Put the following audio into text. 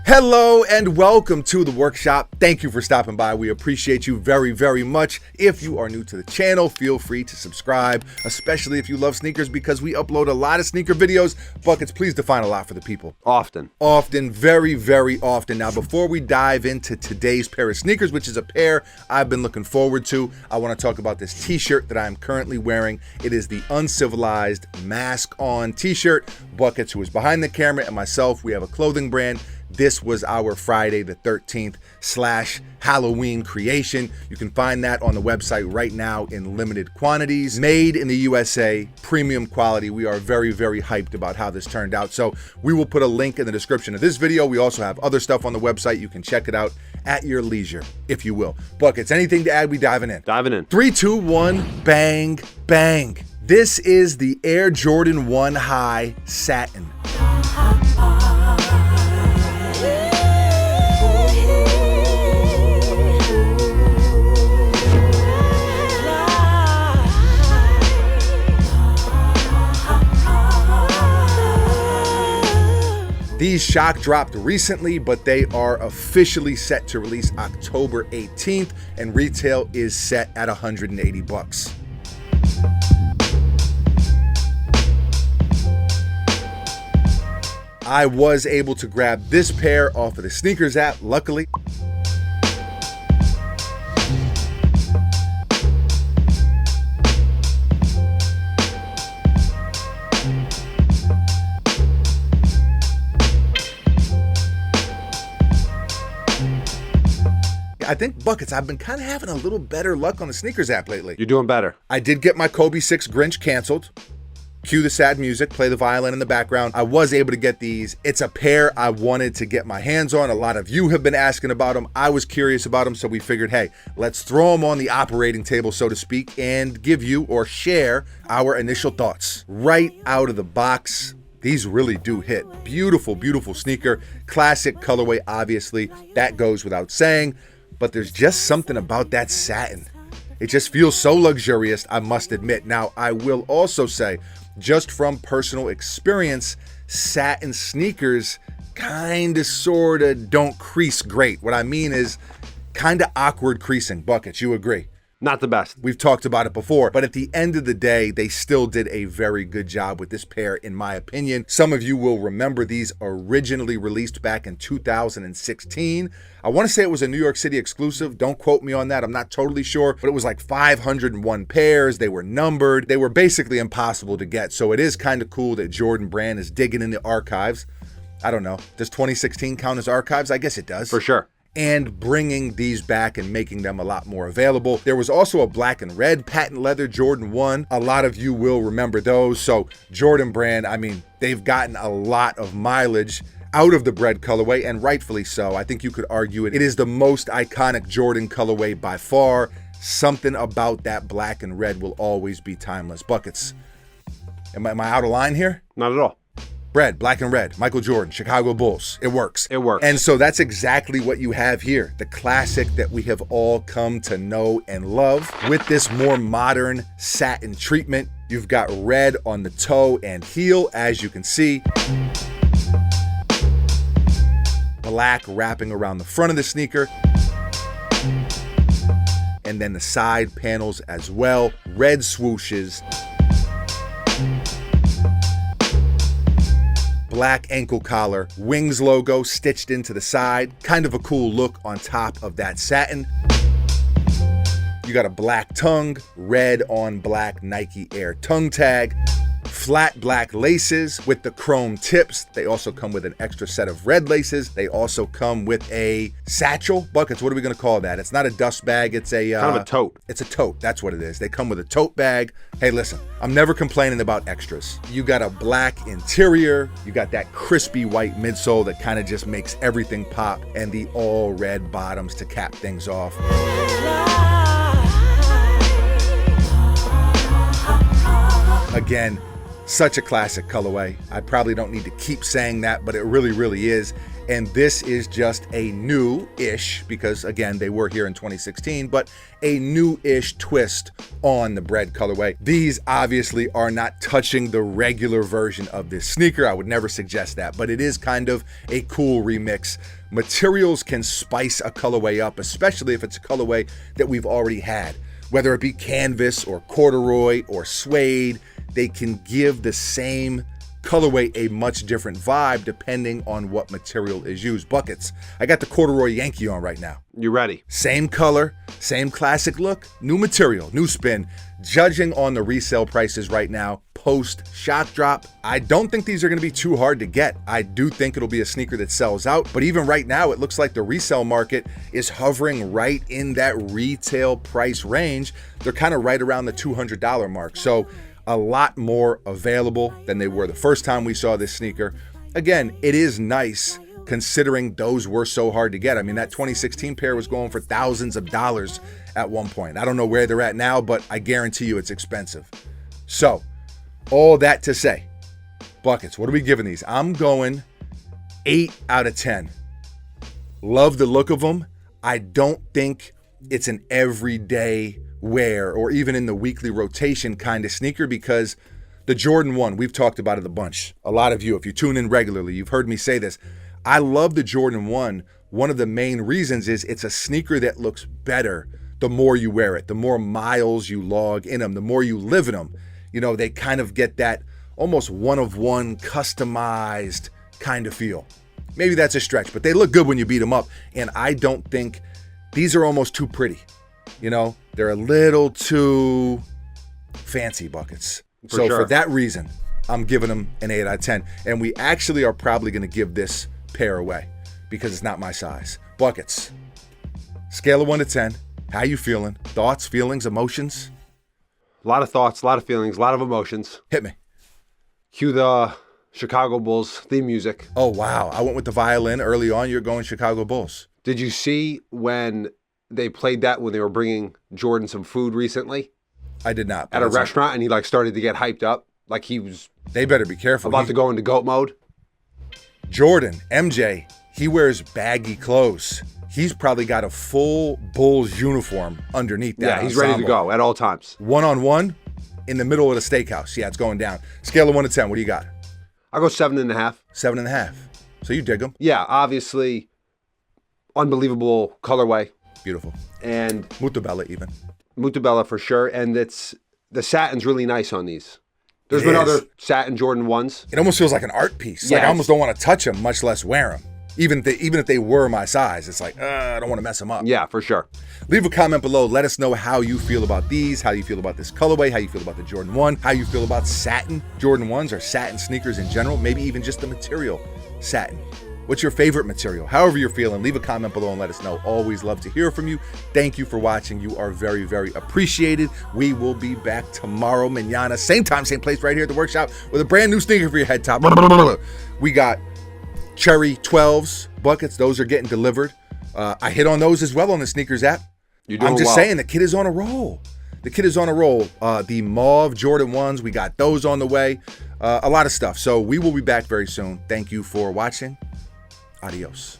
Hello and welcome to the workshop. Thank you for stopping by. We appreciate you very, very much. If you are new to the channel, feel free to subscribe, especially if you love sneakers, because we upload a lot of sneaker videos. Buckets, please define a lot for the people. Often. Often, very, very often. Now, before we dive into today's pair of sneakers, which is a pair I've been looking forward to, I want to talk about this t-shirt that I'm currently wearing. It is the Uncivilized Mask On t-shirt. Buckets, who is behind the camera, and myself, we have a clothing brand. This was our Friday the 13th / Halloween creation. You can find that on the website right now in limited quantities. Made in the USA, premium quality. We are very, very hyped about how this turned out. So we will put a link in the description of this video. We also have other stuff on the website. You can check it out at your leisure, if you will. Buckets, anything to add? We diving in. Diving in. 3, 2, 1, bang, bang. This is the Air Jordan 1 High Satin. These shock dropped recently, but they are officially set to release October 18th, and retail is set at $180. I was able to grab this pair off of the Sneakers app, luckily. I think, Buckets, I've been kind of having a little better luck on the Sneakers app lately. You're doing better. I did get my Kobe 6 Grinch canceled. Cue the sad music, play the violin in the background. I was able to get these. It's a pair I wanted to get my hands on. A lot of you have been asking about them. I was curious about them, so we figured, hey, let's throw them on the operating table, so to speak, and give you or share our initial thoughts. Right out of the box, these really do hit. Beautiful, beautiful sneaker. Classic colorway, obviously. That goes without saying. But there's just something about that satin. It just feels so luxurious, I must admit. Now, I will also say, just from personal experience, satin sneakers kind of, sort of don't crease great. What I mean is kind of awkward creasing. Buckets, you agree? Not the best. We've talked about it before, but at the end of the day, they still did a very good job with this pair, in my opinion. Some of you will remember these originally released back in 2016. I want to say it was a New York City exclusive. Don't quote me on that. I'm not totally sure, but it was like 501 pairs. They were numbered. They were basically impossible to get. So it is kind of cool that Jordan Brand is digging in the archives. I don't know. Does 2016 count as archives? I guess it does. For sure. And bringing these back and making them a lot more available. There was also a black and red patent leather Jordan 1. A lot of you will remember those. So Jordan Brand, I mean, they've gotten a lot of mileage out of the bread colorway, and rightfully so. I think you could argue it is the most iconic Jordan colorway by far. Something about that black and red will always be timeless. Buckets, am I out of line here? Not at all. Red, black and red, Michael Jordan, Chicago Bulls. It works. It works. And so that's exactly what you have here. The classic that we have all come to know and love. With this more modern satin treatment, you've got red on the toe and heel, as you can see. Black wrapping around the front of the sneaker. And then the side panels as well. Red swooshes. Black ankle collar, Wings logo stitched into the side. Kind of a cool look on top of that satin. You got a black tongue, red on black Nike Air tongue tag. Flat black laces with the chrome tips. They also come with an extra set of red laces. They also come with a satchel. Buckets, what are we gonna call that? It's not a dust bag, it's a kind of a tote. It's a tote, that's what it is. They come with a tote bag. Hey, listen, I'm never complaining about extras. You got a black interior, you got that crispy white midsole that kind of just makes everything pop, and the all red bottoms to cap things off. Again, such a classic colorway. I probably don't need to keep saying that, but it really, really is. And this is just a new-ish, because again, they were here in 2016, but a new-ish twist on the bread colorway. These obviously are not touching the regular version of this sneaker. I would never suggest that, but it is kind of a cool remix. Materials can spice a colorway up, especially if it's a colorway that we've already had. Whether it be canvas or corduroy or suede, they can give the same colorway a much different vibe depending on what material is used. Buckets, I got the corduroy Yankee on right now. You ready? Same color, same classic look, new material, new spin. Judging on the resale prices right now, post shock drop, I don't think these are going to be too hard to get. I do think it'll be a sneaker that sells out, but even right now, it looks like the resale market is hovering right in that retail price range. They're kind of right around the $200 mark. So a lot more available than they were the first time we saw this sneaker. Again, it is nice considering those were so hard to get. I mean, that 2016 pair was going for thousands of dollars at one point. I don't know where they're at now, but I guarantee you it's expensive. So, all that to say, Buckets, what are we giving these? I'm going 8 out of 10. Love the look of them. I don't think it's an everyday wear or even in the weekly rotation kind of sneaker, because the Jordan 1, we've talked about it a bunch. A lot of you, if you tune in regularly, you've heard me say this. I love the Jordan 1. One of the main reasons is it's a sneaker that looks better the more you wear it, the more miles you log in them, the more you live in them. You know, they kind of get that almost one-of-one customized kind of feel. Maybe that's a stretch, but they look good when you beat them up. And I don't think these are almost too pretty. You know, they're a little too fancy, Buckets. For that reason, I'm giving them an 8 out of 10. And we actually are probably going to give this pair away because it's not my size. Buckets, scale of 1 to 10. How you feeling? Thoughts, feelings, emotions? A lot of thoughts, a lot of feelings, a lot of emotions. Hit me. Cue the Chicago Bulls theme music. Oh, wow. I went with the violin early on. You're going Chicago Bulls. Did you see when they played that when they were bringing Jordan some food recently? I did not. At a restaurant, and he like started to get hyped up. Like he was... They better be careful. About to go into GOAT mode. Jordan, MJ, he wears baggy clothes. He's probably got a full Bulls uniform underneath that. Yeah, he's ready to go at all times. One-on-one in the middle of the steakhouse. Yeah, it's going down. Scale of 1 to 10. What do you got? I'll go 7.5. 7.5. So you dig them? Yeah, obviously, unbelievable colorway. Beautiful. And Mutabella even. Mutabella for sure. And the satin's really nice on these. There's been other satin Jordan 1s. It almost feels like an art piece. Like I almost don't want to touch them, much less wear them. Even if they were my size, it's like, I don't want to mess them up. Yeah, for sure. Leave a comment below. Let us know how you feel about these, how you feel about this colorway, how you feel about the Jordan 1, how you feel about satin Jordan 1s or satin sneakers in general, maybe even just the material satin. What's your favorite material? However you're feeling, leave a comment below and let us know. Always love to hear from you. Thank you for watching. You are very, very appreciated. We will be back tomorrow, mañana, same time, same place, right here at the workshop with a brand new sneaker for your head top. We got Cherry 12s, Buckets. Those are getting delivered. I hit on those as well on the Sneakers app. I'm just saying, the kid is on a roll. The kid is on a roll. The mauve Jordan 1s, we got those on the way. A lot of stuff. So we will be back very soon. Thank you for watching. Adios.